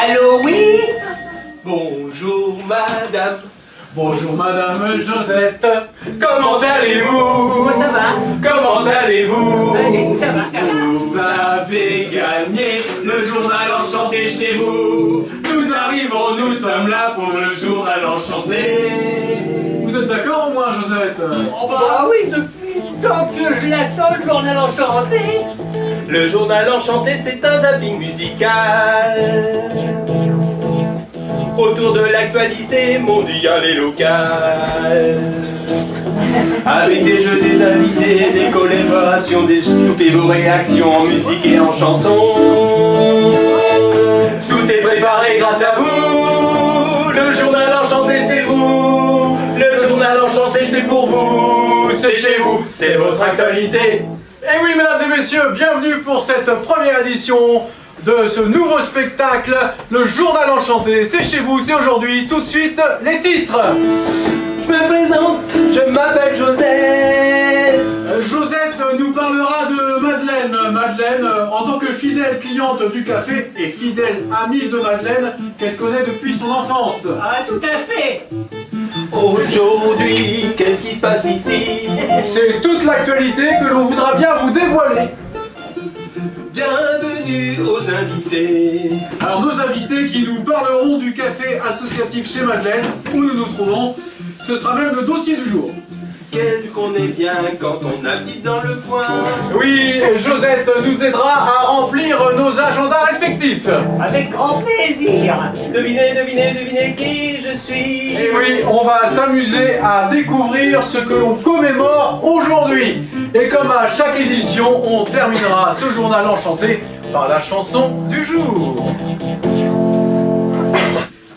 Allô, oui? Bonjour madame. Bonjour Madame Josette, comment allez-vous? Moi, ça va. Comment allez-vous? J'ai dit ça va, ça va. Vous avez gagné le journal enchanté chez vous. Nous arrivons, nous sommes là pour le journal enchanté. Vous êtes d'accord au moins, Josette? Oh bah oui, depuis le temps que je l'attends, le journal enchanté. Le journal enchanté, c'est un zapping musical autour de l'actualité mondiale et locale. Avec des jeux, des invités, des collaborations, des scoops et vos réactions en musique et en chanson. Tout est préparé grâce à vous. Le journal enchanté, c'est vous. Le journal enchanté, c'est pour vous. C'est chez vous, c'est votre actualité. Et oui, mesdames et messieurs, bienvenue pour cette première édition de ce nouveau spectacle, le journal enchanté. C'est chez vous, c'est aujourd'hui. Tout de suite, les titres. Je me présente, je m'appelle Josette. Josette nous parlera de Madeleine. Madeleine, en tant que fidèle cliente du café et fidèle amie de Madeleine, qu'elle connaît depuis son enfance. Ah, tout à fait. Aujourd'hui, qu'est-ce qui se passe ici? C'est toute l'actualité que l'on voudra bien vous dévoiler. Bienvenue aux invités. Alors nos invités qui nous parleront du café associatif chez Madeleine, où nous nous trouvons, ce sera même le dossier du jour. Qu'est-ce qu'on est bien quand on habite dans le coin. Oui, Josette nous aidera à remplir nos agendas respectifs. Avec grand plaisir. Devinez, devinez, devinez qui je suis. Et oui, on va s'amuser à découvrir ce que l'on commémore aujourd'hui. Et comme à chaque édition, on terminera ce journal enchanté par la chanson du jour.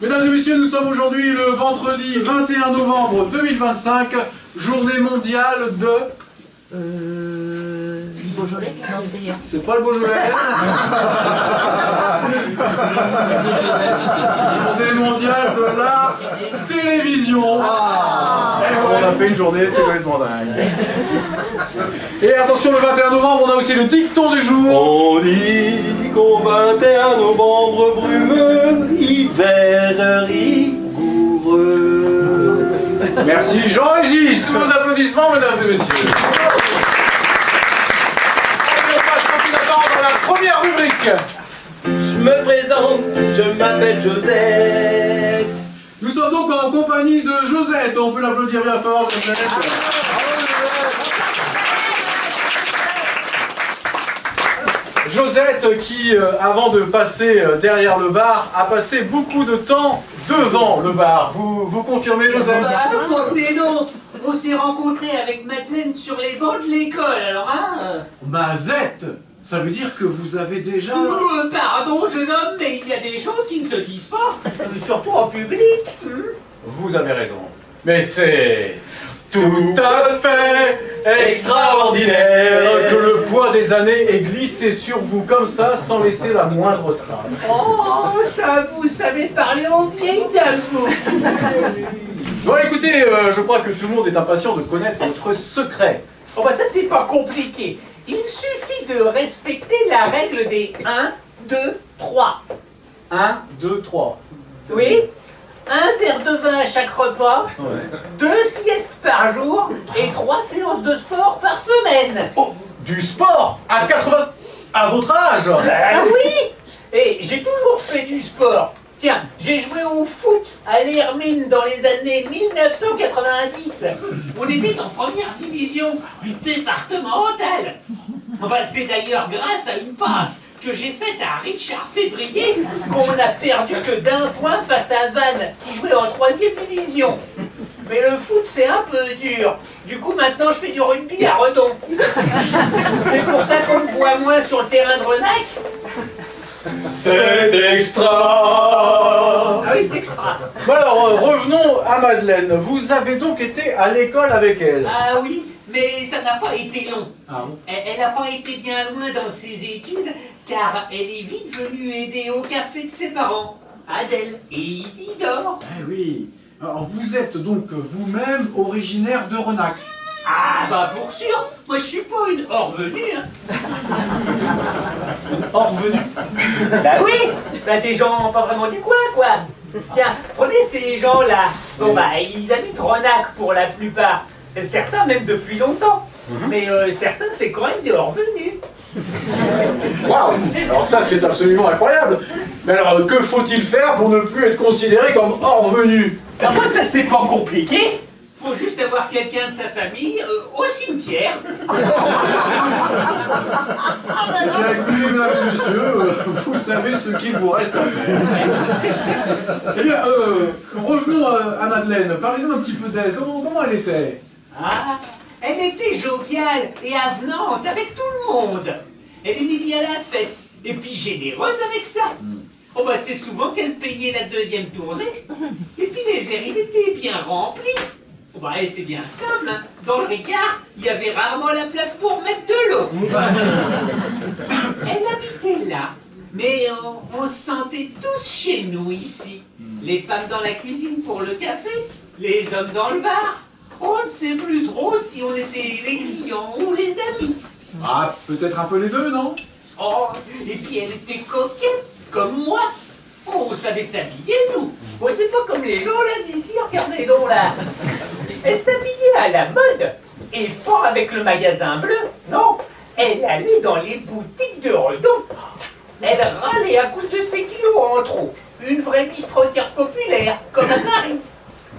Mesdames et messieurs, nous sommes aujourd'hui le vendredi 21 novembre 2025, journée mondiale de... Beaujolais? Non, c'était hier. C'est pas le Beaujolais. Journée mondiale de la télévision. Et on a fait une journée, c'est complètement dingue. Et attention, le 21 novembre, on a aussi le dicton du jour. On dit qu'au 21 novembre brumeux, hiver rigoureux. Merci Jean-Régis. Vos applaudissements, mesdames et messieurs. Allez, on passe sans plus attendre à la première rubrique. Je me présente, je m'appelle Josette. Nous sommes donc en compagnie de Josette. On peut l'applaudir bien fort, Josette. Josette qui, avant de passer derrière le bar, a passé beaucoup de temps devant le bar. Vous confirmez, Josette? On s'est rencontrés avec Madeleine sur les bancs de l'école, alors hein? Mazette, ça veut dire que vous avez déjà... Pardon, jeune homme, mais il y a des choses qui ne se disent pas, surtout en public. Vous avez raison. Mais c'est tout à fait extraordinaire que le poids des années ait glissé sur vous comme ça sans laisser la moindre trace. Oh, ça, vous savez parler aux vieilles dames, vous. Bon, écoutez, je crois que tout le monde est impatient de connaître votre secret. Oh bah ça, c'est pas compliqué. Il suffit de respecter la règle des 1, 2, 3. 1, 2, 3. Oui? Un verre de vin à chaque repas, 2 siestes par jour et 3 séances de sport par semaine. Oh, du sport à 80... à votre âge. Ah oui! Et j'ai toujours fait du sport. Tiens, j'ai joué au foot à l'Hermine dans les années 1990. On était en première division départementale. Enfin, c'est d'ailleurs grâce à une passe que j'ai faite à Richard Février qu'on n'a perdu que d'1 point face à Vannes qui jouait en 3e division. Mais le foot, c'est un peu dur. Du coup, maintenant, je fais du rugby à Redon. C'est pour ça qu'on me voit moins sur le terrain de Renac. C'est extra. Ah oui, c'est extra. Bon alors, revenons à Madeleine. Vous avez donc été à l'école avec elle. Ah oui, mais ça n'a pas été long. Ah bon? Elle n'a pas été bien loin dans ses études, car elle est vite venue aider au café de ses parents, Adèle et Isidore. Eh oui. Alors vous êtes donc vous-même originaire de Renac. Ah bah pour sûr, moi je suis pas une hors venue. Hein. Orvenu. Bah oui, bah des gens pas vraiment du coin, quoi. Tiens, prenez ces gens-là. Bon bah, ils habitent Ronac pour la plupart. Certains même depuis longtemps. Mais certains, c'est quand même des hors-venus. Waouh! Alors ça, c'est absolument incroyable. Mais alors, que faut-il faire pour ne plus être considéré comme hors-venu? Ah, moi, ça, c'est pas compliqué. Faut juste avoir quelqu'un de sa famille au cimetière. Bien, écoutez, mesdames et messieurs, vous savez ce qu'il vous reste à faire. Eh bien, revenons à Madeleine. Parlez-nous un petit peu d'elle. Comment elle était? Ah, elle était joviale et avenante avec tout le monde. Elle aimait bien la fête et puis généreuse avec ça. Oh bah c'est souvent qu'elle payait la deuxième tournée. Et puis les verres ils étaient bien remplis. Oh bah et c'est bien simple, hein. Dans le Ricard, il y avait rarement la place pour mettre de l'eau. Elle habitait là, mais on se sentait tous chez nous ici. Les femmes dans la cuisine pour le café, les hommes dans le bar. On ne sait plus trop si on était les clients ou les amis. Ah, peut-être un peu les deux, non? Oh, et puis elle était coquette, comme moi. Oh, on savait s'habiller, nous. Oh, c'est pas comme les gens là d'ici, regardez donc là. Elle s'habillait à la mode, et pas avec le magasin bleu, non. Elle allait dans les boutiques de Redon. Elle râlait à cause de ses kilos en trop. Une vraie bistrotière populaire, comme à Paris.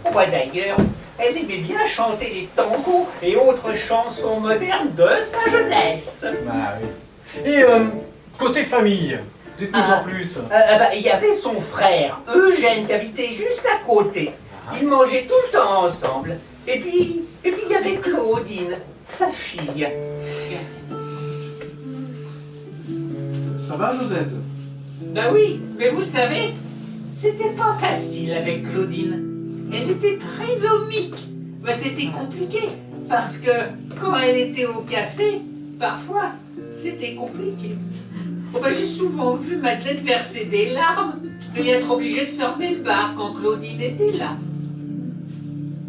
Oh, bah d'ailleurs, elle aimait bien chanter les tangos et autres chansons modernes de sa jeunesse. Bah oui. Et côté famille, dites-nous en plus. Bah, il y avait son frère, Eugène, qui habitait juste à côté. Ils mangeaient tout le temps ensemble. Et puis il y avait Claudine, sa fille. Ça va, Josette? Ben oui, mais vous savez, c'était pas facile avec Claudine. Elle était très omique. Ben, c'était compliqué, parce que quand elle était au café, parfois, c'était compliqué. Oh, ben, j'ai souvent vu Madeleine verser des larmes et être obligée de fermer le bar quand Claudine était là.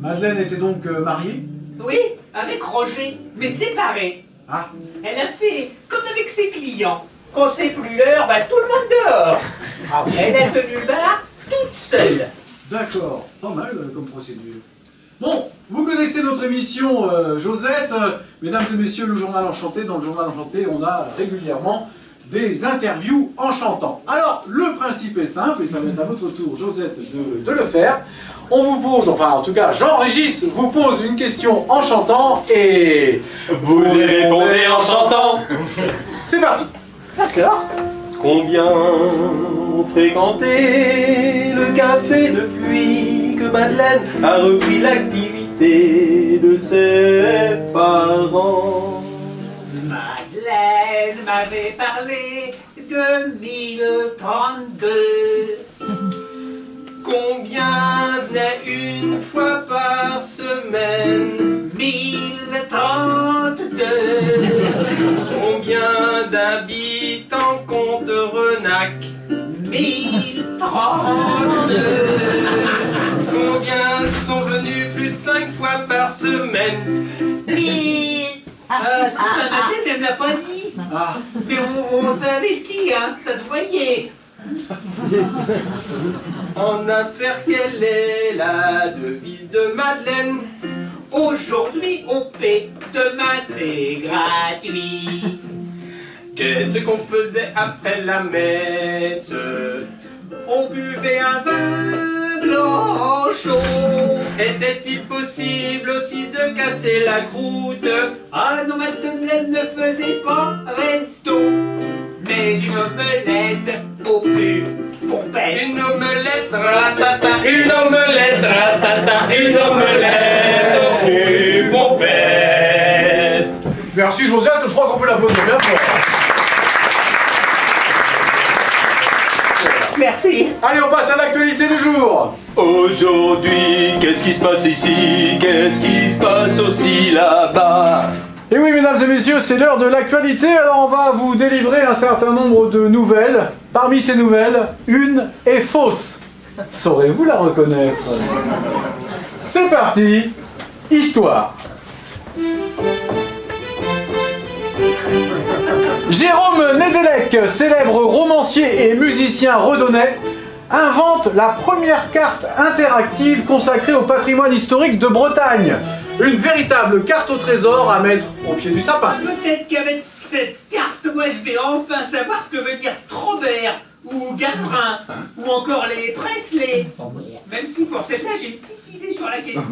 Madeleine était donc mariée? Oui, avec Roger, mais séparés. Ah. Elle a fait comme avec ses clients. Quand c'est plus l'heure, bah, tout le monde dehors. Ah oui. Elle a tenu le bar toute seule. D'accord, pas mal comme procédure. Bon, vous connaissez notre émission Josette. Mesdames et messieurs, le Journal Enchanté. Dans le Journal Enchanté, on a régulièrement des interviews en chantant. Alors, le principe est simple, et ça va être à votre tour, Josette, de le faire. On vous pose, enfin en tout cas, Jean-Régis vous pose une question en chantant, et Vous y répondez en chantant. c'est parti. D'accord. Combien fréquenté le café depuis que Madeleine a repris l'activité de ses parents? Madeleine m'avait parlé de 1032. Combien venait une fois par semaine? 1032. Combien d'habitants compte Renac? 1032. Combien sont venus plus de 5 fois par semaine? 1000. C'est pas Madeleine, elle n'a pas dit. Ah. Mais on savait qui, hein, ça se voyait. En affaire, quelle est la devise de Madeleine? Aujourd'hui on paie, demain c'est gratuit. Qu'est-ce qu'on faisait après la messe? On buvait un vin blanc chaud. Était-il possible aussi de casser la croûte? Ah non, Madeleine ne faisait pas resto, mais une omelette au plus pompette. Une omelette, ratata, une omelette, ratata, une omelette au plus pompette. Merci Josette, je crois qu'on peut l'applaudir bien fort. Merci. Allez, on passe à l'actualité du jour. Aujourd'hui, qu'est-ce qui se passe ici? Qu'est-ce qui se passe aussi là-bas? Et oui, mesdames et messieurs, c'est l'heure de l'actualité. Alors, on va vous délivrer un certain nombre de nouvelles. Parmi ces nouvelles, une est fausse. Saurez-vous la reconnaître? C'est parti. Histoire. Jérôme Nedelec, célèbre romancier et musicien redonnais, invente la première carte interactive consacrée au patrimoine historique de Bretagne. Une véritable carte au trésor à mettre au pied du sapin. Peut-être qu'avec cette carte, moi je vais enfin savoir ce que veut dire Trobert, ou Gaffrin, ou encore les Presley. Même si pour celle-là, j'ai une petite idée sur la question.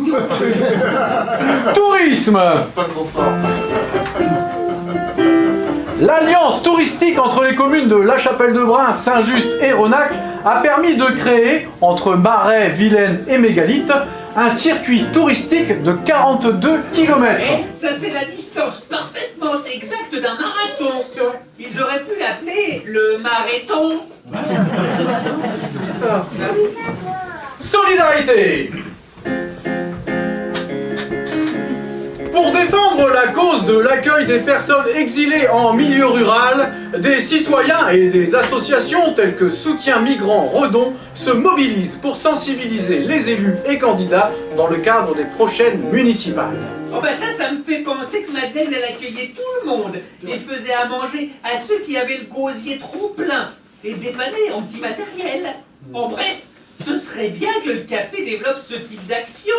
Tourisme. Pas trop fort. L'alliance touristique entre les communes de La Chapelle-de-Brun, Saint-Just et Renac a permis de créer, entre Marais, Vilaine et Mégalithe, un circuit touristique de 42 km. Et ça, c'est la distance parfaitement exacte d'un marathon. Ils auraient pu l'appeler le marathon. Solidarité. Pour défendre la cause de l'accueil des personnes exilées en milieu rural, des citoyens et des associations telles que Soutien Migrants Redon se mobilisent pour sensibiliser les élus et candidats dans le cadre des prochaines municipales. Oh bah ça me fait penser que Madeleine, elle accueillait tout le monde et faisait à manger à ceux qui avaient le gosier trop plein et dépannait en petit matériel. En bref, ce serait bien que le café développe ce type d'action.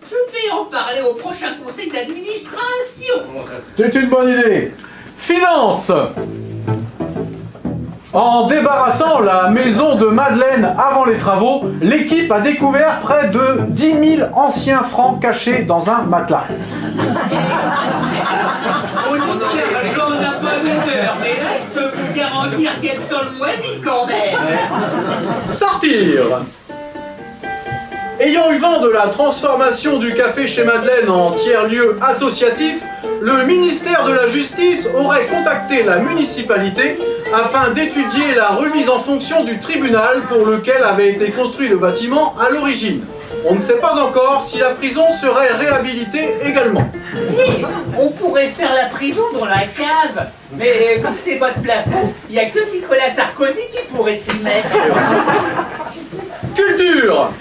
Je vais en parler au prochain conseil d'administration. C'est une bonne idée. Finance. En débarrassant la maison de Madeleine avant les travaux, l'équipe a découvert près de 10 000 anciens francs cachés dans un matelas. Au lieu de faire genre d'un pas d'odeur, mais là je peux vous garantir qu'elles sont le moisi quand même. Sortir. Ayant eu vent de la transformation du café chez Madeleine en tiers-lieu associatif, le ministère de la Justice aurait contacté la municipalité afin d'étudier la remise en fonction du tribunal pour lequel avait été construit le bâtiment à l'origine. On ne sait pas encore si la prison serait réhabilitée également. Oui, on pourrait faire la prison dans la cave. Mais comme c'est pas de plafond, il n'y a que Nicolas Sarkozy qui pourrait s'y mettre. Culture.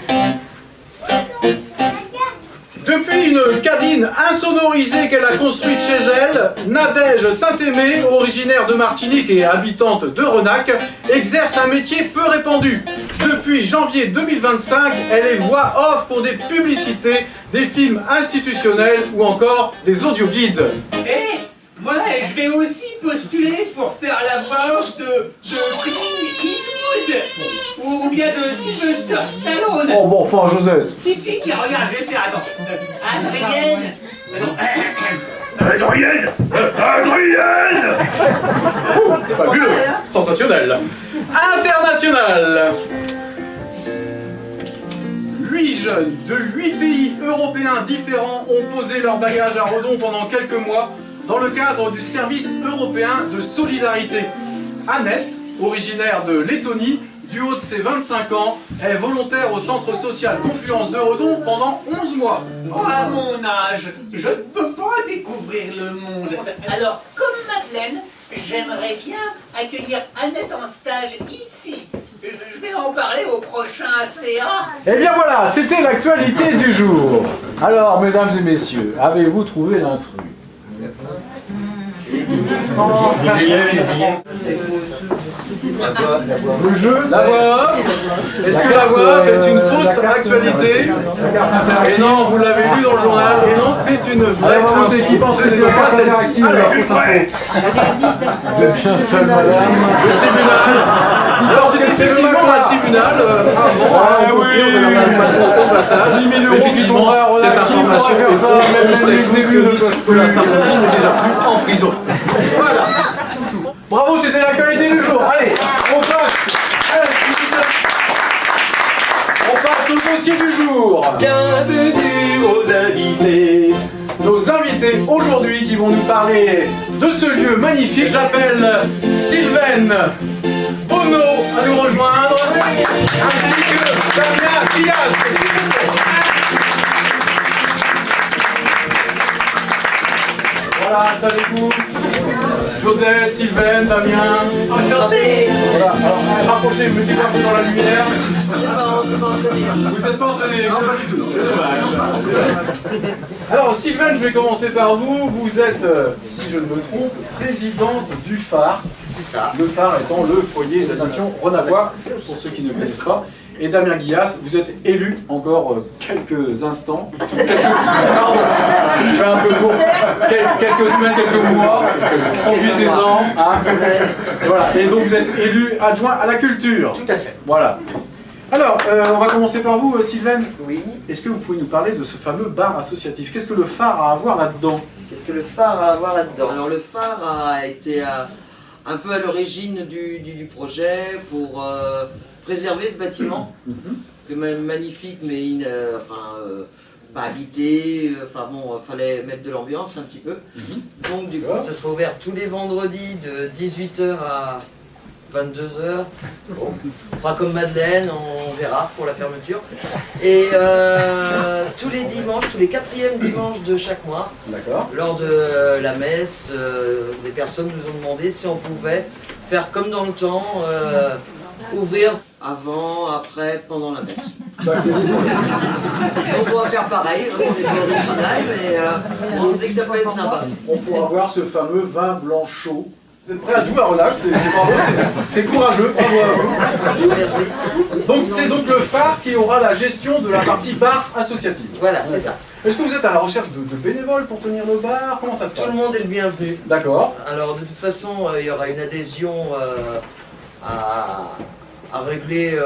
Depuis une cabine insonorisée qu'elle a construite chez elle, Nadège Saint-Aimé, originaire de Martinique et habitante de Renac, exerce un métier peu répandu. Depuis janvier 2025, elle est voix off pour des publicités, des films institutionnels ou encore des audioguides. Et moi, je vais aussi postuler pour faire la voix off de Clint Eastwood ou bien de Sylvester Stallone. Oh bon, enfin Josette. Si, tiens, regarde, je vais faire, attends. Adrienne. Adrienne. Fabuleux, sensationnel. International. 8 jeunes de 8 pays européens différents ont posé leur bagage à Redon pendant quelques mois dans le cadre du service européen de solidarité. Annette, originaire de Lettonie, du haut de ses 25 ans, est volontaire au centre social Confluence de Redon pendant 11 mois. Oh, à mon âge, je ne peux pas découvrir le monde. Alors, comme Madeleine, j'aimerais bien accueillir Annette en stage ici. Je vais en parler au prochain CA. Et bien voilà, c'était l'actualité du jour. Alors, mesdames et messieurs, avez-vous trouvé l'intrus? Le jeu, la voix off. Est-ce que la voix off est une fausse actualité? Et non, vous l'avez lu dans le journal. Et non, c'est une vraie info. Qui pense que c'est pas celle-ci? Alors, fausse info. Vous êtes bien seul, madame. Le tribunal. Alors, c'est effectivement un tribunal. Avant, oui, au passage. 10 000 € qui tombent. Cette information est fausse. Même les élus de Nicolas Sarkozy n'est déjà plus en prison. Voilà. Bravo, c'était l'actualité du jour. Allez, on passe au dossier du jour. Bienvenue aux invités. Nos invités aujourd'hui qui vont nous parler de ce lieu magnifique. J'appelle Sylvaine Bono à nous rejoindre, ainsi que Damien Diaz. Voilà, installez-vous. Josette, Sylvaine, Damien. Enchanté. Voilà, alors rapprochez, mettez-vous un peu dans la lumière. c'est pas entraîné. Vous n'êtes pas entraîné? Non, pas du tout. C'est dommage. Alors, Sylvain, je vais commencer par vous. Vous êtes, si je ne me trompe, présidente du phare. C'est ça. Le phare étant le foyer d'animation Renavois, pour ceux qui ne connaissent pas. Et Damien Guillas, vous êtes élu encore quelques instants. Pardon, je fais un peu court. Quelques semaines, quelques mois. Profitez-en. Hein. Voilà. Et donc vous êtes élu adjoint à la culture. Tout à fait. Voilà. Alors, on va commencer par vous, Sylvain. Oui. Est-ce que vous pouvez nous parler de ce fameux bar associatif? Qu'est-ce que le phare a à voir là-dedans? Qu'est-ce que le phare a à voir là-dedans? Alors le phare a été un peu à l'origine du projet pour préserver ce bâtiment, que même magnifique mais pas habité, enfin bon, fallait mettre de l'ambiance un petit peu. Donc du coup, ce sera ouvert tous les vendredis de 18h à 22h. Bon, pas comme Madeleine, on verra pour la fermeture. Et tous les dimanches, tous les 4e dimanches de chaque mois, lors de la messe, des personnes nous ont demandé si on pouvait faire comme dans le temps, ouvrir avant, après, pendant la messe. Donc on va faire pareil, on est pas original, mais on se dit que ça peut être sympa. On pourra voir ce fameux vin blanc chaud. Vous êtes prêts à tout à relax, c'est bravo, c'est courageux, bravo à vous. Merci. Donc c'est donc le phare qui aura la gestion de la partie bar associative. Voilà, c'est ça. Est-ce que vous êtes à la recherche de bénévoles pour tenir le bar? Comment ça se passe? Tout le monde est le bienvenu. D'accord. Alors de toute façon, il y aura une adhésion à régler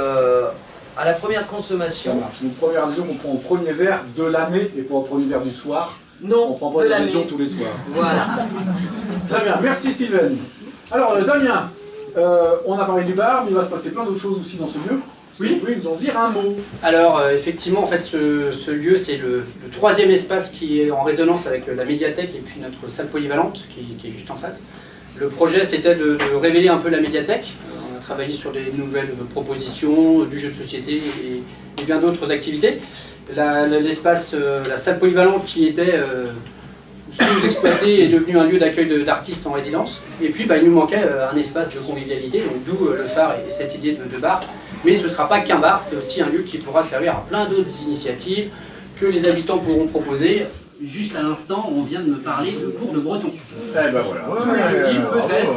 à la première consommation. Une première adhésion qu'on prend au premier verre de l'année et pas au premier verre du soir. Non, on prend pas d'adhésion tous les soirs. Voilà. Très bien, merci Sylvain. Alors Damien, on a parlé du bar, mais il va se passer plein d'autres choses aussi dans ce lieu. Est-ce que vous pouvez nous en dire un mot? Alors effectivement, en fait, ce lieu, c'est le 3e espace qui est en résonance avec la médiathèque et puis notre salle polyvalente qui est juste en face. Le projet, c'était de révéler un peu la médiathèque. On a travaillé sur des nouvelles propositions, du jeu de société et bien d'autres activités. L'espace, la salle polyvalente qui était sous-exploitée est devenue un lieu d'accueil d'artistes en résidence. Et puis il nous manquait un espace de convivialité, donc d'où le phare et cette idée de bar. Mais ce ne sera pas qu'un bar, c'est aussi un lieu qui pourra servir à plein d'autres initiatives que les habitants pourront proposer. Juste à l'instant, on vient de me parler de cours de breton. Eh ben voilà. Tous les jeudis, peut-être.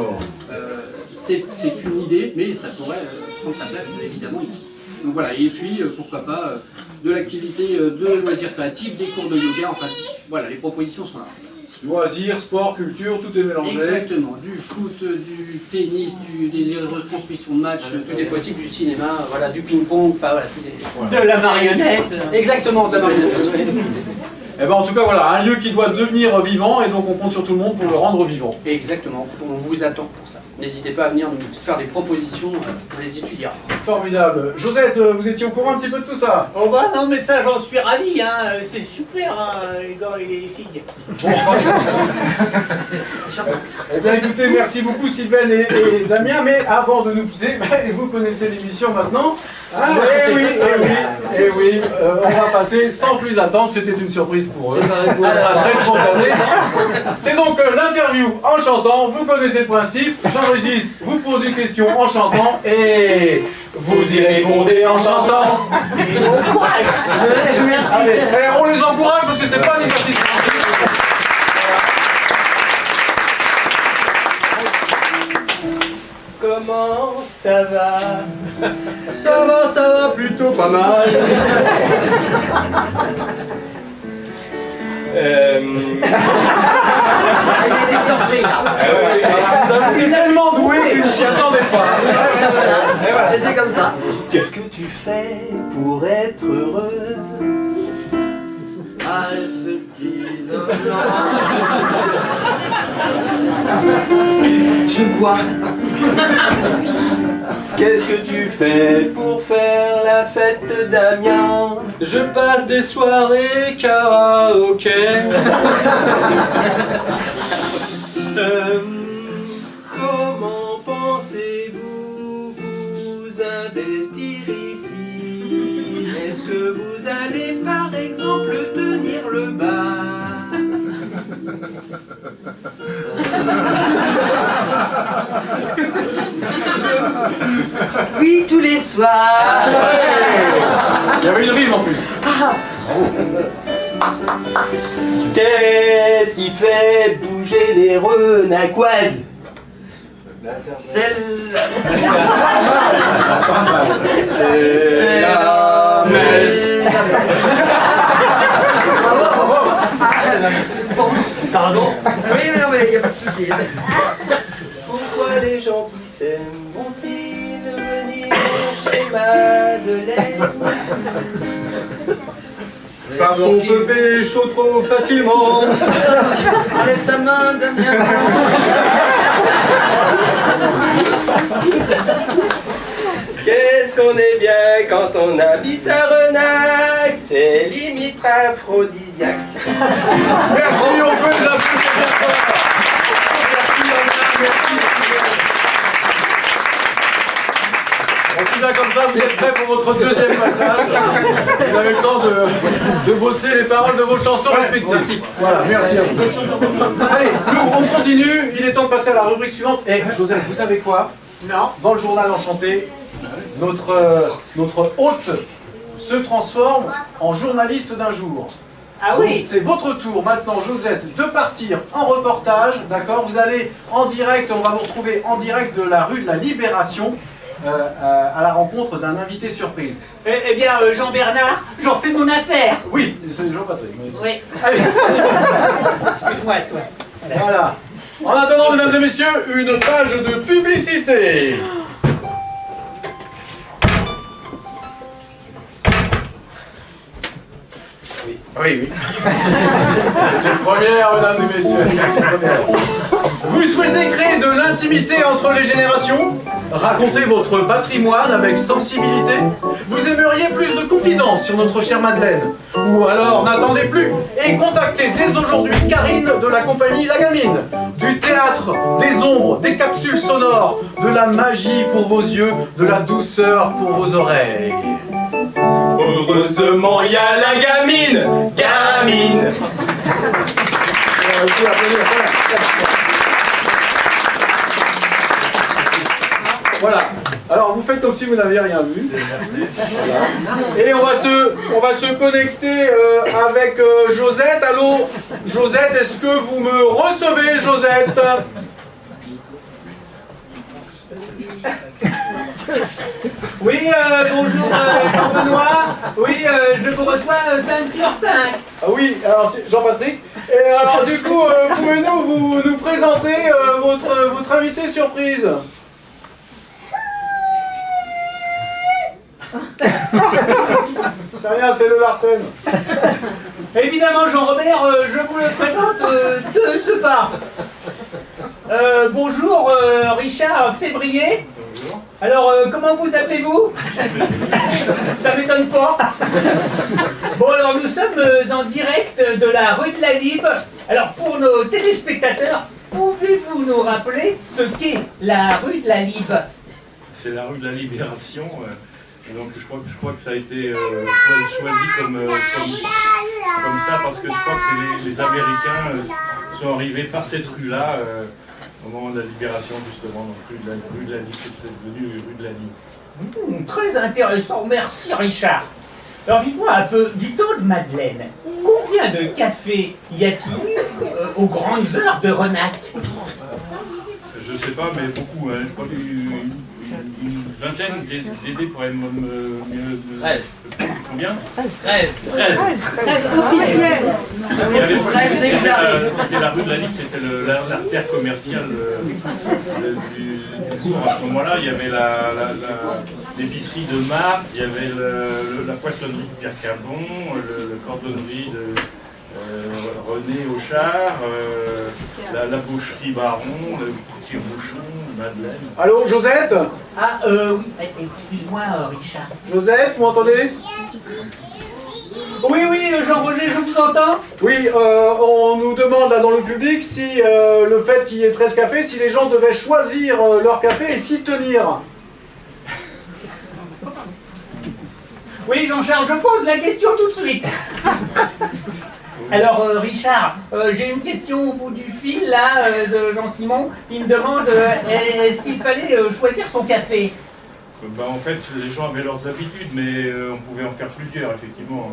C'est une idée, mais ça pourrait prendre sa place évidemment ici. Donc voilà, et puis pourquoi pas de l'activité de loisirs créatifs, des cours de yoga, enfin voilà, les propositions sont là. Loisirs, sport, culture, tout est mélangé. Exactement, du foot, du tennis, des retransmissions de matchs, tout est possible, du cinéma, voilà, du ping-pong, enfin voilà, tout est... De la marionnette. Exactement, de la marionnette. Eh ben, en tout cas, voilà, un lieu qui doit devenir vivant et donc on compte sur tout le monde pour le rendre vivant. Exactement, on vous attend pour ça. N'hésitez pas à venir nous faire des propositions, on les étudiera. Formidable. Josette, vous étiez au courant un petit peu de tout ça? Oh bah non, mais ça j'en suis ravi, hein. C'est super, hein, les gars et les filles. Bon. Eh bien écoutez, merci beaucoup Sylvain et Damien, mais avant de nous quitter, vous connaissez l'émission maintenant. Ah, oui, on va passer sans plus attendre, c'était une surprise pour eux. Ça sera très spontané. C'est donc l'interview en chantant, vous connaissez le principe, j'enregistre, vous pose une question en chantant et vous y répondez en chantant. Allez, on les encourage parce que c'est pas un exercice. Comment ça va? Ça va plutôt pas mal. Il était surpris là. Vous avez été tellement doué que je s'y attendais pas. Et c'est comme ça. Qu'est-ce que tu fais pour être heureuse? Ah, petit je bois. Qu'est-ce que tu fais pour faire la fête de Damien? Je passe des soirées karaoké. Comment pensez-vous vous investir ici? Est-ce que vous allez par exemple tenir le bar? Oui, tous les soirs. Qu'est-ce qui fait bouger les renacquoises? C'est la messe. Pardon? Oui, mais non, mais il n'y a pas de souci. Pourquoi les gens qui s'aiment vont-ils venir chez Madeleine? Parce qu'on peut pécho trop facilement. Enlève ta main, Damien. Qu'est-ce qu'on est bien quand on habite à Renac? C'est limite aphrodisiaque. Merci, on peut les applaudir. On suit bien comme ça, vous êtes prêts pour votre deuxième passage. Vous avez le temps de bosser les paroles de vos chansons respectives. Voilà, merci à vous. Allez, nous, on continue. Il est temps de passer à la rubrique suivante. Et Joseph, vous savez quoi? Non. Dans le journal Enchanté, notre hôte se transforme en journaliste d'un jour. Ah Donc, oui. c'est votre tour maintenant, Josette, de partir en reportage, d'accord? Vous allez en direct, on va vous retrouver en direct de la rue de la Libération, à la rencontre d'un invité surprise. Eh bien, Jean-Bernard, j'en fais mon affaire. Oui, c'est Jean-Patrick. Oui. Allez. Excuse-moi, toi. Voilà. En attendant, mesdames et messieurs, une page de publicité. Oui. C'est une première, mesdames et messieurs. C'est une première. Vous souhaitez créer de l'intimité entre les générations? Racontez votre patrimoine avec sensibilité? Vous aimeriez plus de confidence sur notre chère Madeleine? Ou alors n'attendez plus et contactez dès aujourd'hui Karine de la compagnie La Gamine. Du théâtre, des ombres, des capsules sonores, de la magie pour vos yeux, de la douceur pour vos oreilles. Heureusement, il y a la gamine. Gamine. Voilà. Alors vous faites comme si vous n'aviez rien vu. Voilà. Et on va se connecter avec Josette. Allô, Josette, est-ce que vous me recevez, Josette? Oui, bonjour Jean-Benoît. Oui, je vous reçois 5h05. Ah oui, alors c'est Jean-Patrick. Et alors du coup, pouvez-vous nous présenter votre invité surprise? C'est rien, c'est le Larsen. Évidemment, Jean-Robert, je vous le présente de ce pas. Bonjour, Richard Février. Bonjour. Alors, comment vous appelez-vous? Ça m'étonne pas. Bon, alors, nous sommes en direct de la rue de la Libe. Alors, pour nos téléspectateurs, pouvez-vous nous rappeler ce qu'est la rue de la Libe? C'est la rue de la Libération. Et donc je crois que ça a été choisi comme ça parce que je crois que les Américains sont arrivés par cette rue-là au moment de la Libération justement. Donc rue de la Libe, c'est devenu rue de la Libe. Très intéressant, merci Richard. Alors dites-moi un peu, du temps de Madeleine, combien de cafés y a-t-il aux grandes heures de Renac? Je sais pas, mais beaucoup. Hein. Je crois qu'il y a eu une vingtaine d'idées pourraient mieux... 13. Combien 13. 13 officiels. C'était la rue de la Libe, c'était l'artère commerciale du cours. À ce moment-là, il y avait l'épicerie de Marthe, il y avait la poissonnerie de Pierre Cabon, le cordonnerie de René Auchard, la boucherie Baron, le petit bouchon, Madeleine. Allô, Josette? Ah, oui, excuse-moi Richard. Josette, vous m'entendez? Oui, Jean-Roger, je vous entends. Oui, on nous demande là dans le public si le fait qu'il y ait 13 cafés, si les gens devaient choisir leur café et s'y tenir. Oui, Jean-Charles, je pose la question tout de suite. Alors, Richard, j'ai une question au bout du fil, là, de Jean-Simon. Il me demande, est-ce qu'il fallait choisir son café? Bah, en fait, les gens avaient leurs habitudes, mais on pouvait en faire plusieurs, effectivement.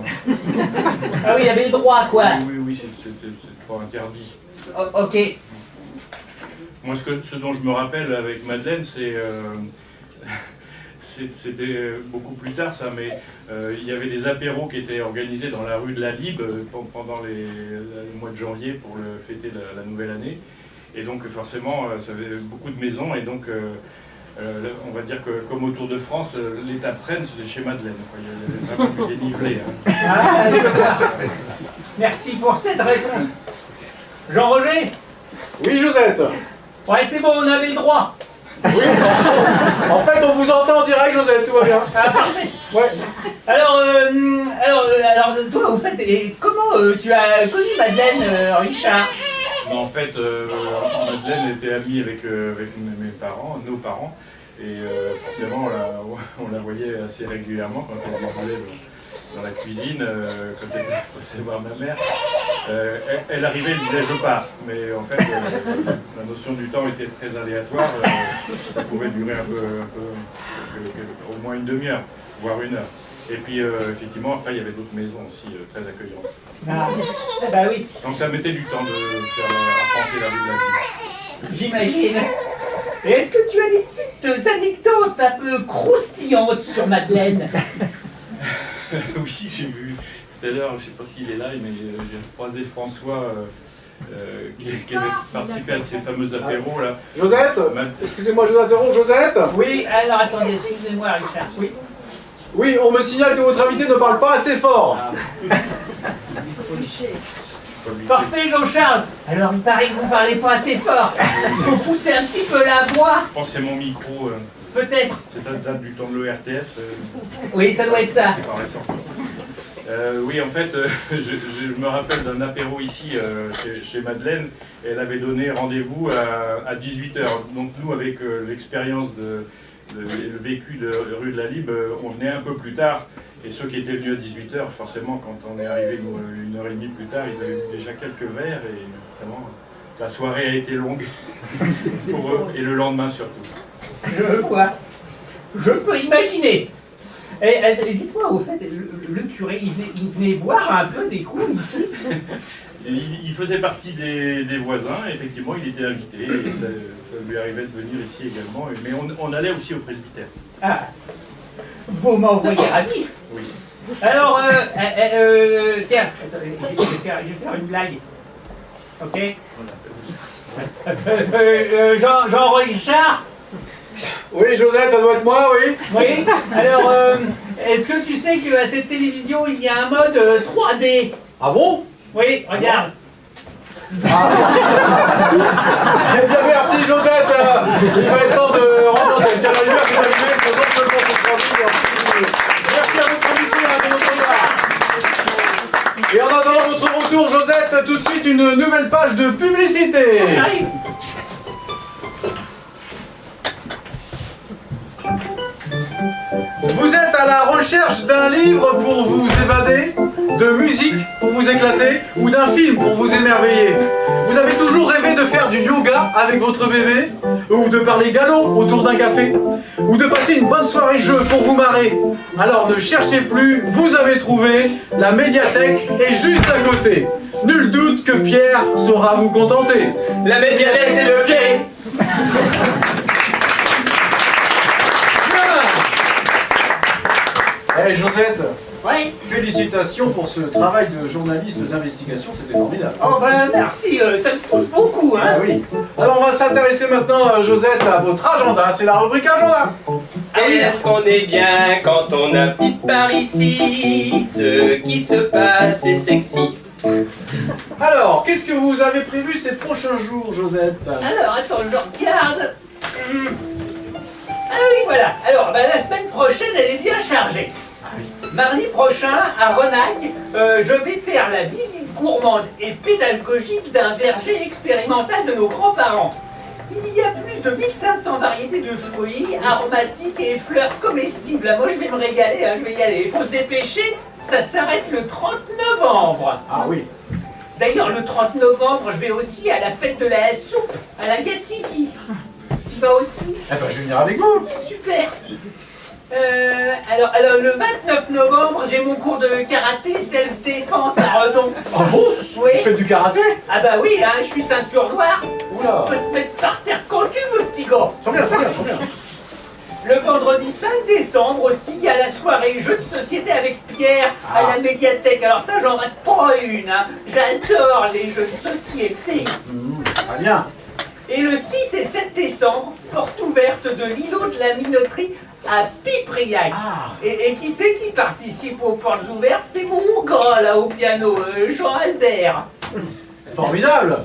Ah oui, il y avait le droit, quoi. Oui, c'est pas interdit. Ok. Moi, ce dont je me rappelle avec Madeleine, c'était beaucoup plus tard, ça, mais il y avait des apéros qui étaient organisés dans la rue de la Libe pendant le mois de janvier pour fêter la nouvelle année. Et donc, forcément, ça avait beaucoup de maisons, et donc... on va dire que comme au Tour de France, l'étape reine c'était chez Madeleine. Il y avait vraiment du dénivelé. Hein. Ah, merci pour cette réponse. Jean-Roger? Oui, Josette. Ouais, c'est bon, on avait le droit. Oui. En fait, on vous entend en direct, Josette, tout va bien. Ah, parfait. Ouais. Alors, toi, au fait, et comment tu as connu Madeleine, Richard? En fait, Madeleine était amie avec mes parents, nos parents, et forcément on la voyait assez régulièrement quand elle allait dans la cuisine, quand elle passait voir ma mère. Elle arrivait, elle disait je pars, mais en fait la notion du temps était très aléatoire, ça pouvait durer au moins une demi-heure, voire une heure. Et puis effectivement après il y avait d'autres maisons aussi très accueillantes. Ah, bah oui. Donc ça mettait du temps de faire arpenter la rue de la Ville. J'imagine. Et est-ce que tu as des petites anecdotes un peu croustillantes sur Madeleine? Oui, j'ai vu tout à l'heure, je ne sais pas s'il est là, mais j'ai croisé François qui avait participé à ces fameux apéros là. Josette, excusez-moi, je vous interromps, Josette. Oui, alors attendez, excusez-moi Richard. Oui. Oui, on me signale que votre invité ne parle pas assez fort. Ah. Parfait Jean-Charles. Alors il paraît que vous ne parlez pas assez fort. Il faut pousser un petit peu la voix. Je pense que c'est mon micro. Peut-être. C'est à date du temps de l'ERTF. Oui, ça doit être ça. C'est pas récent. Oui, en fait, je me rappelle d'un apéro ici chez Madeleine. Elle avait donné rendez-vous à 18h. Donc nous, avec l'expérience le vécu de rue de la Libe, on venait un peu plus tard. Et ceux qui étaient venus à 18h, forcément, quand on est arrivé une heure et demie plus tard, ils avaient eu déjà quelques verres. Et forcément, la soirée a été longue pour eux. Et le lendemain surtout. Je vois. Je peux imaginer. Et dites-moi, au fait, le curé, il venait boire un peu des coups ici? Il faisait partie des voisins, effectivement, il était invité, et ça lui arrivait de venir ici également, mais on allait aussi au presbytère. Ah, vous m'envoyez ravi. Oui. Alors, tiens, je vais faire une blague. Ok? Jean-Richard? Oui, Josette, ça doit être moi, oui. Oui? Alors, est-ce que tu sais qu'à cette télévision, il y a un mode 3D? Ah bon? Oui, regarde. Eh bien, merci, Josette. Il va être temps de rendre l'antenne. Tiens, la lumière qui est allumée, je vous seulement pour transmettre. Merci à votre invité, de Et en attendant votre retour, Josette, tout de suite une nouvelle page de publicité. J'arrive. Vous êtes à la recherche d'un livre pour vous évader, de musique pour vous éclater ou d'un film pour vous émerveiller. Vous avez toujours rêvé de faire du yoga avec votre bébé, ou de parler galop autour d'un café, ou de passer une bonne soirée jeu pour vous marrer. Alors ne cherchez plus, vous avez trouvé, la médiathèque est juste à côté. Nul doute que Pierre saura vous contenter. La médiathèque, c'est le quai. Eh Josette, Oui. félicitations pour ce travail de journaliste d'investigation, c'était formidable. Oh ben merci, ça me touche beaucoup, hein. Ah oui. Alors on va s'intéresser maintenant, Josette, à votre agenda. C'est la rubrique agenda. Est-ce qu'on est bien quand on habite par ici? Ce qui se passe est sexy. Alors, qu'est-ce que vous avez prévu ces prochains jours, Josette? Alors, attends, je regarde. Ah oui, voilà. Alors, ben, la semaine prochaine, elle est bien chargée. Mardi prochain, à Renac, je vais faire la visite gourmande et pédagogique d'un verger expérimental de nos grands-parents. Il y a plus de 1500 variétés de fruits, aromatiques et fleurs comestibles. Moi, je vais me régaler, hein, je vais y aller. Il faut se dépêcher, ça s'arrête le 30 novembre. Ah oui. D'ailleurs, le 30 novembre, je vais aussi à la fête de la soupe, à la Gacilly. Tu vas aussi? Eh ben, je vais venir avec vous. Super. Alors, le 29 novembre, j'ai mon cours de karaté self-défense à Redon. Ah bon? Oui. Vous faites du karaté? Ah bah oui, hein, je suis ceinture noire. Oula. Tu peux te mettre par terre quand tu veux, petit gars. Très bien, très bien, très bien. Le vendredi 5 décembre aussi, il y a la soirée jeux de société avec Pierre à la médiathèque. Alors ça, j'en rate pas une, hein. J'adore les jeux de société. Très bien. Et le 6 et 7 décembre, porte ouverte de l'îlot de la minoterie à Pipriac. Et qui c'est qui participe aux portes ouvertes? C'est mon gars là au piano, Jean-Albert. Formidable.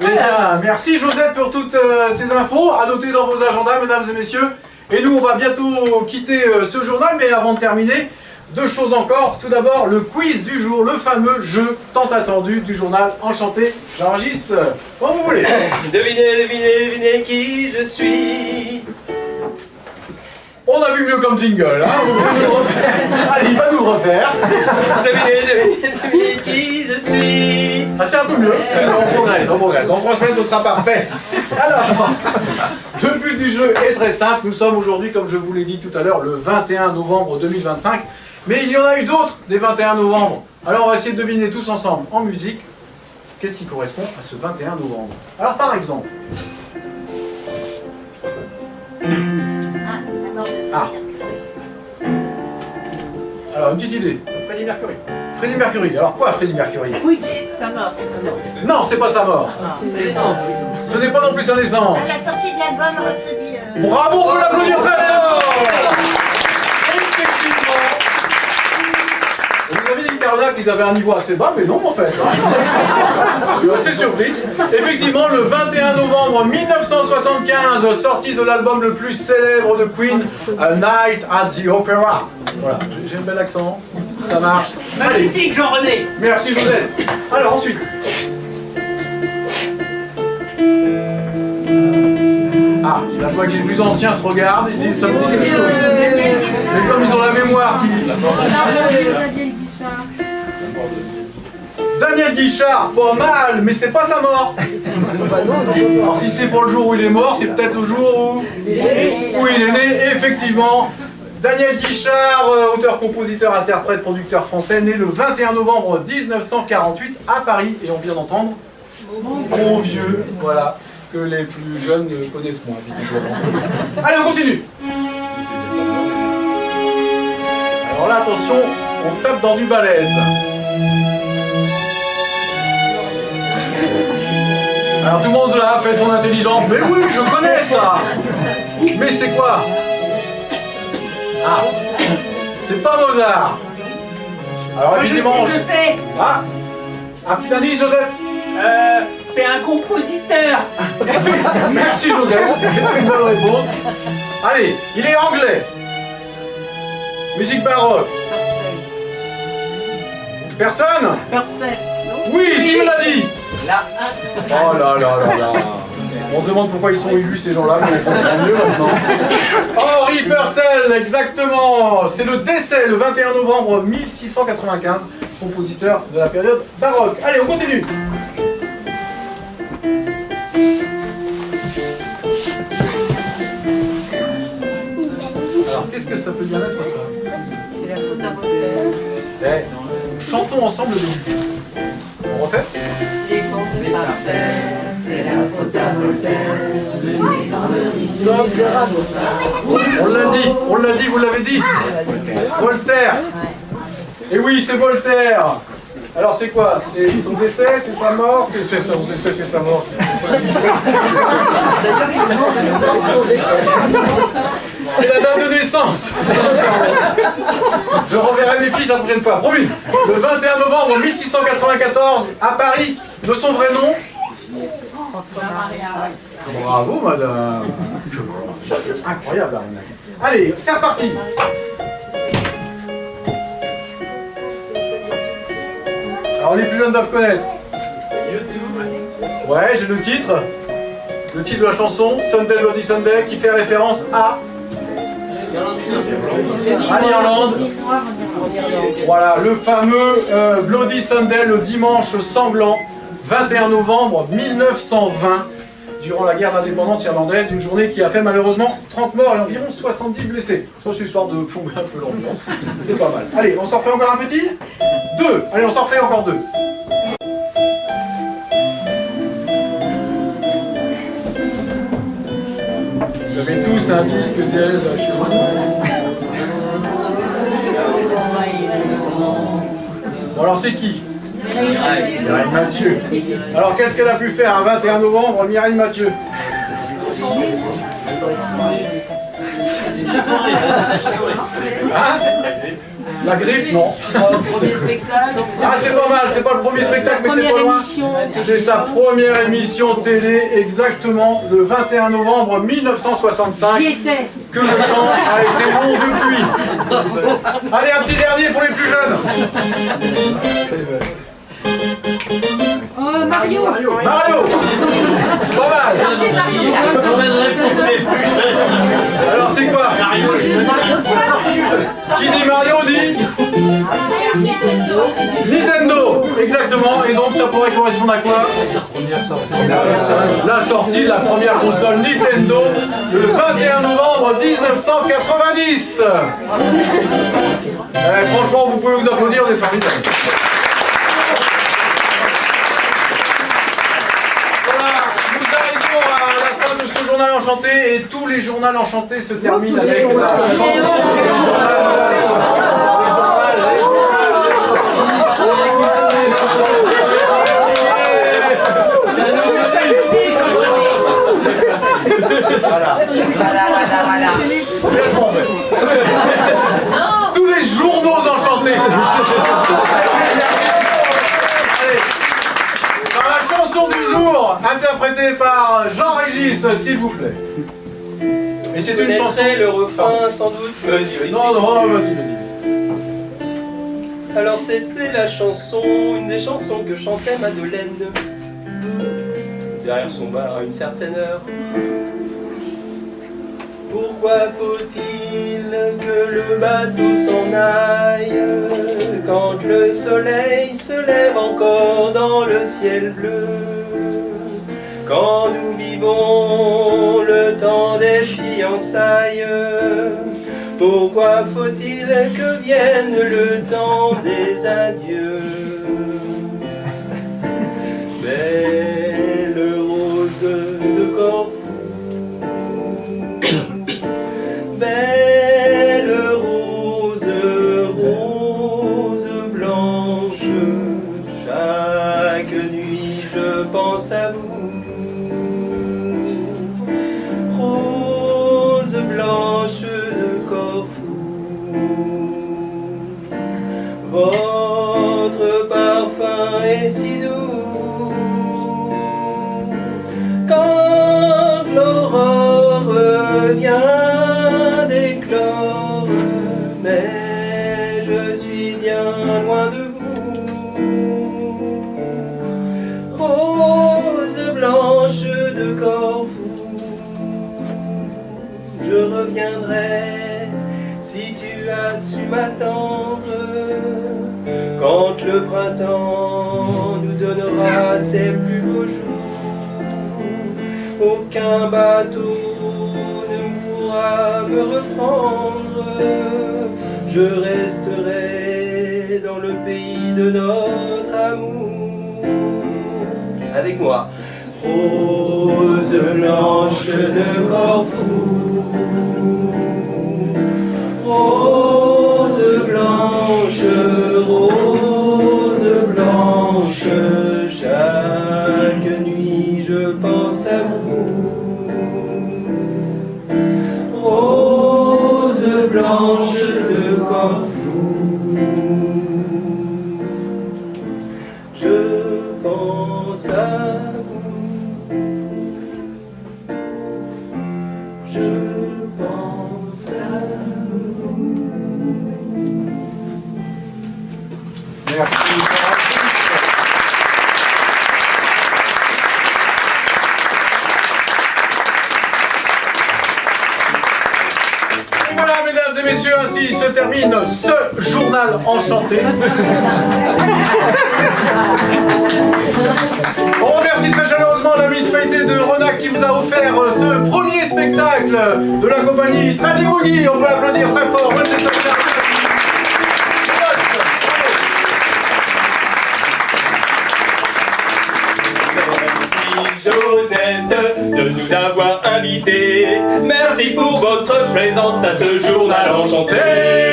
Eh bien, merci Josette pour toutes ces infos. À noter dans vos agendas, mesdames et messieurs. Et nous, on va bientôt quitter ce journal, mais avant de terminer, deux choses encore. Tout d'abord, le quiz du jour, le fameux jeu tant attendu du journal Enchanté. Jean-Régis, quand vous voulez. Devinez, devinez, devinez qui je suis. On a vu mieux comme jingle, hein. Vous pouvez nous le refaire. Allez, il va nous le refaire. Devinez, devinez, devinez qui je suis. Ah, c'est un peu mieux. On progresse, on progresse. Dans 3 semaines, ce sera parfait. Alors, le but du jeu est très simple. Nous sommes aujourd'hui, comme je vous l'ai dit tout à l'heure, le 21 novembre 2025. Mais il y en a eu d'autres des 21 novembre. Alors, on va essayer de deviner tous ensemble, en musique, qu'est-ce qui correspond à ce 21 novembre. Alors, par exemple... Ah. Alors, une petite idée. Freddie Mercury. Freddie Mercury. Alors quoi, Freddie Mercury? Oui, sa mort. Non, c'est pas sa mort. Ce n'est pas non plus sa naissance. À la sortie de l'album Rhapsody. Bravo, on peut l'applaudir très fort. Effectivement. Vous avez dit Carla qu'ils avaient un niveau assez bas, mais non en fait. Je suis assez surpris. Effectivement, le 21 novembre 1975, sortie de l'album le plus célèbre de Queen, A Night at the Opera. Voilà, j'ai un bel accent, ça marche. Magnifique, Jean-René. Merci Josette. Alors ensuite. Ah, la joie que les plus anciens se regardent, ils se disent ça me dit quelque chose. Mais comme ils ont la mémoire qui... Daniel Guichard, pas mal, mais c'est pas sa mort. Alors si c'est pour le jour où il est mort, c'est peut-être le jour où il est né, effectivement. Daniel Guichard, auteur, compositeur, interprète, producteur français, né le 21 novembre 1948 à Paris. Et on vient d'entendre Mon vieux, voilà, que les plus jeunes connaissent moins, visiblement. Allez, on continue. Alors là, attention, on tape dans du balèze. Alors tout le monde là fait son intelligent. Mais oui, je connais ça. Mais c'est quoi? Ah, c'est pas Mozart. Alors évidemment, Je sais. Ah, un petit indice, Josette. C'est un compositeur. Merci Josette, c'est une bonne réponse. Allez, il est anglais. Musique baroque. Personne? Purcell. Oui, qui me l'a dit? Là. Oh là là là là. On se demande pourquoi ils sont élus ces gens-là, mais on comprend mieux maintenant. Henri Purcell, exactement. C'est le décès le 21 novembre 1695, compositeur de la période baroque. Allez, on continue. Alors, qu'est-ce que ça peut bien être ça? C'est la faute à Voltaire. Chantons ensemble le début. On refait? Il est tombé par terre, c'est la faute à Voltaire. Le nez dans le misérable. On l'a dit, vous l'avez dit. Voltaire. Et oui, c'est Voltaire. Alors c'est quoi? C'est son décès, c'est sa mort, c'est son décès, c'est sa mort. C'est la date de naissance. Je renverrai mes fiches la prochaine fois, promis. Le 21 novembre 1694, à Paris, de son vrai nom. Bravo, madame. C'est incroyable, Arnaud. Allez, c'est reparti. Alors les plus jeunes doivent connaître. Ouais, j'ai le titre. Le titre de la chanson, Sunday Bloody Sunday, qui fait référence à l'Irlande. Voilà, le fameux Bloody Sunday, le dimanche sanglant, 21 novembre 1920. durant la guerre d'indépendance irlandaise, une journée qui a fait malheureusement 30 morts et environ 70 blessés. Ça c'est histoire de plomber un peu l'ambiance, c'est pas mal. Allez, on s'en refait encore un petit? 2. Allez, on s'en refait encore 2. Vous avez tous un disque dièse chez vous. Bon alors c'est qui? Mireille Mathieu. Alors qu'est-ce qu'elle a pu faire un 21 novembre, Mireille Mathieu? Hein? La grippe, non. Premier spectacle. Ah c'est pas mal, c'est pas le premier spectacle mais c'est pas loin. C'est sa première émission télé exactement le 21 novembre 1965. Que le temps a été long depuis. Allez, un petit dernier pour les plus jeunes. Mario. Mario. Pas mal. Alors c'est quoi? Qui dit Mario dit Nintendo. Exactement. Et donc ça pourrait correspondre à quoi? La sortie de la première console Nintendo le 21 novembre 1990. Franchement, vous pouvez vous applaudir, vous êtes formidables. Journal enchanté et tous les journaux enchantés se terminent avec la chanson. Voilà. Tous les journaux enchantés. La chanson du jour, interprétée par Jean-Régis, s'il vous plaît. Et c'est une chanson. Le refrain, sans doute. Vas-y. Non, vas-y. Alors c'était la chanson, une des chansons que chantait Madeleine. Derrière son bar à une certaine heure. Pourquoi faut-il que le bateau s'en aille quand le soleil se lève encore dans le ciel bleu? Quand nous vivons le temps des fiançailles, pourquoi faut-il que vienne le temps des adieux? Belle rose de Corfou, belle rose, rose blanche, chaque nuit je pense à vous. Rose blanche de Corfou, votre parfum est si doux. Quand l'aurore vient d'éclore, mais je suis bien loin de vous. Rose blanche de Corfou, je reviendrai si tu as su m'attendre. Quand le printemps nous donnera ses plus beaux jours, aucun bateau ne pourra me reprendre. Je resterai dans le pays de notre amour. Avec moi. Rose blanche de Corfou, rose blanche, rose blanche, chaque nuit je pense à vous. Rose blanche de Corfou, je pense à vous. Je pense à vous. Merci. Et voilà, mesdames et messieurs. messieurs, ainsi se termine ce journal enchanté. On remercie très chaleureusement la municipalité de Renac qui vous a offert ce premier spectacle de la compagnie Trali Boogie. On peut applaudir très fort. Josette de nous avoir invités. Merci pour votre présence à ce journal enchanté.